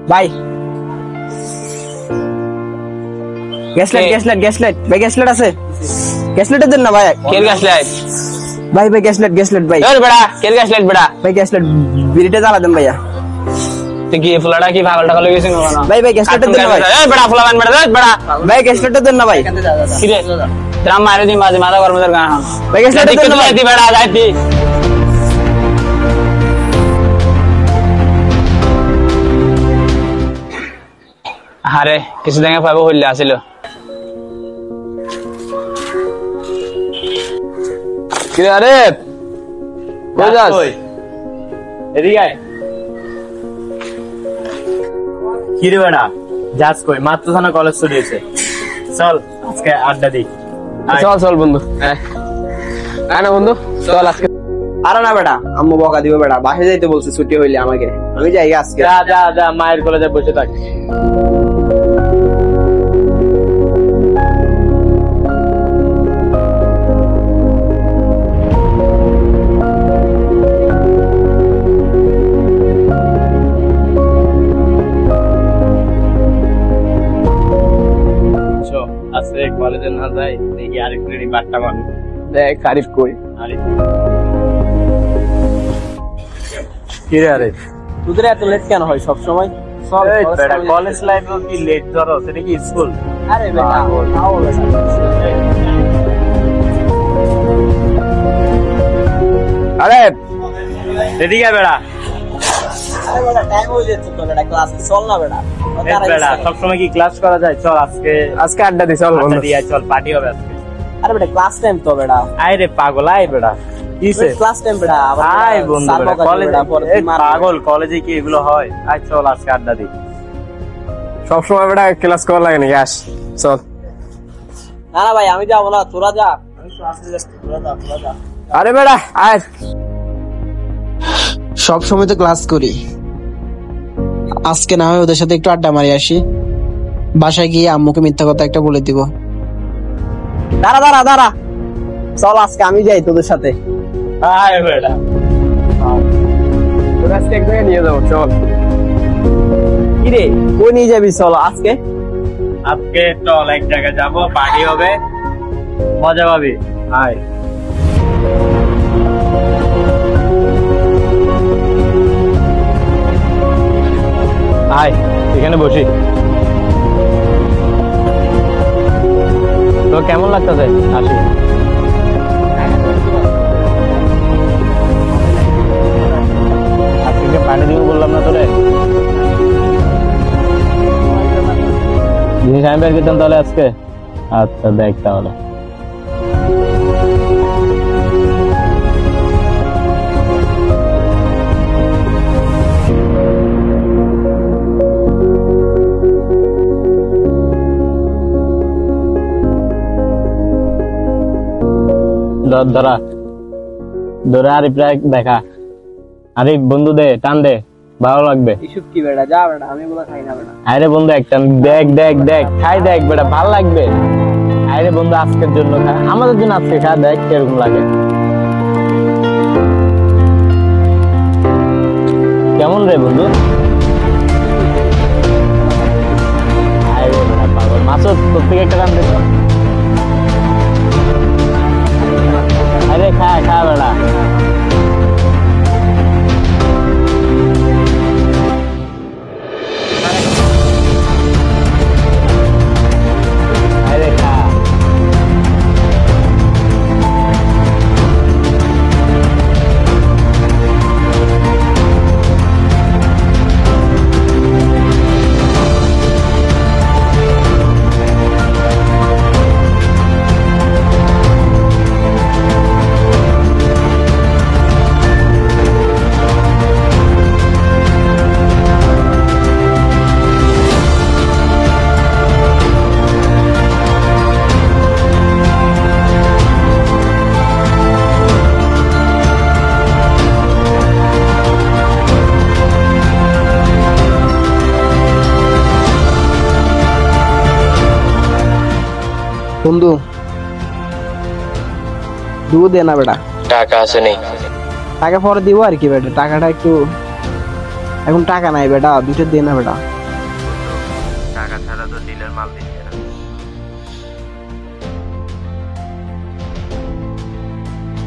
ভাই গ্যাসলাইট ভাই গ্যাসলাইট আছে গ্যাসলাইটের দেন না ভাই কের গ্যাসলাইট ভাই গ্যাসলাইট ভাই ওরে বড়া কের গ্যাসলাইট বড়া ভাই গ্যাসলাইট বিড়িটা জ্বালা দেন ভাইয়া তুই কি ফুলাটা কি পাগল টাকা লইছিস না ভাই গ্যাসলাইটের দেন ভাই এই বড়া ফুলাবান বড়া বড়া ভাই গ্যাসলাইটের দেন না ভাই কি রে ড্রাম মারে দি মাঝে মাথা গরম কর ভাই গ্যাসলাইটের দেন না ভাই বড়া যাইতি আরে কিছু দিন পাবো হইলে আসিল কি রে আরে কই যাস এদিকে আয় কি রে বেড়া যাস কই মাত্র থানা কলেজ ছুটি হয়েছে চল আজকে আড্ডা দিই চল বন্ধু না বন্ধু চল আজকে আরে না বেটা আম্মু বকা দিবে বেটা বাসায় যাইতে বলছে ছুটি হইলে আমাকে আমি যাই আজকে যা মায়ের কলেজে বসে থাক আজকে কলেজে না যাই দেখি আরেক রেডি বাট্টা মান দেখ আরিফ কই কি রে আরে তোদের এত লেট কেন হয় সব সময় কলেজ লাইফ কি লেট ধরো সেটা কি স্কুল আরে বেটা আরে রেডি কে বেড়া টাইম হয়ে যাচ্ছে তো বেটা ক্লাসে চল না বেটা বেড়া সব সময় কি ক্লাস করা যায় চল আজকে আড্ডা দি চল বন্ধু চল পার্টি হবে আজকে আরে বেটা ক্লাস টাইম তো বেটা আয় রে পাগল আয় বেড়া কিসে ক্লাস টাইম বেটা আয় বন্ধু কলেজে পাগল কলেজে কি এগুলো হয় আয় চল আজকে আড্ডা দি সব সময় বেটা ক্লাস করা লাগে নাকি আস চল না ভাই আমি যাবো না তোরা যা আমি ক্লাসে যাচ্ছি তোরা যা আরে বেটা আয় সব সময় তো ক্লাস করি আজকে না হয় ওদের সাথে একটু আড্ডা মারি আসি বাসায় গিয়ে আম্মুকে মিথ্যা কথা একটা বলে দিব দাঁড়া চল আজকে আমি যাই তোদের সাথে আয় বেড়া তোরা আজকে এক জায়গায় নিয়ে যাবো চল কিরে কই নিয়ে যাবি চল আজকে চল এক জায়গায় যাবো পার্টি হবে মজা পাবি আয় আয় এখানে বসি তো কেমন লাগতেছে আসি আজকে পানি দিব বললাম না তোরে জিনিস আমি বের করতাম তাহলে আজকে আচ্ছা দেখ তাহলে ধরা আরিফ দেখা আরিফ বন্ধু দে টান দে ভালো লাগবে এসব কি বেটা যা বেটা আমি এগুলো খাই না বেটা আরে বন্ধু একটা দেখ খাই দেখ বেটা ভালো লাগবে আরে বন্ধু আজকের জন্য খা আমাদের জন্য আজকে খা দেখ কিরকম লাগে কেমন রে বন্ধু আরে বেটা পাগল মাসুদ তোর থেকে একটা টান দে अरे खा बेड़ा अरे खा বন্ধু দুধ দে না বেটা টাকা আছে নেই টাকা পরে দিব আর কি বেটা টাকাটা একটু এখন টাকা নাই বেটা, দুটো দে না বেটা। টাকা ছাড়া তো ডিলার মাল দিচ্ছে না।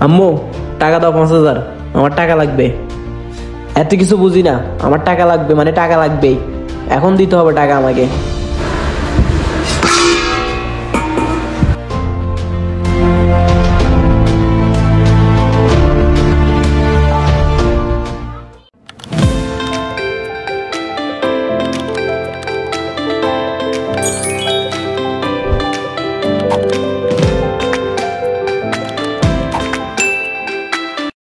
আম্মু টাকা দাও 5,000, আমার টাকা লাগবে। এত কিছু বুঝি না, আমার টাকা লাগবে মানে টাকা লাগবেই, এখন দিতে হবে টাকা আমাকে।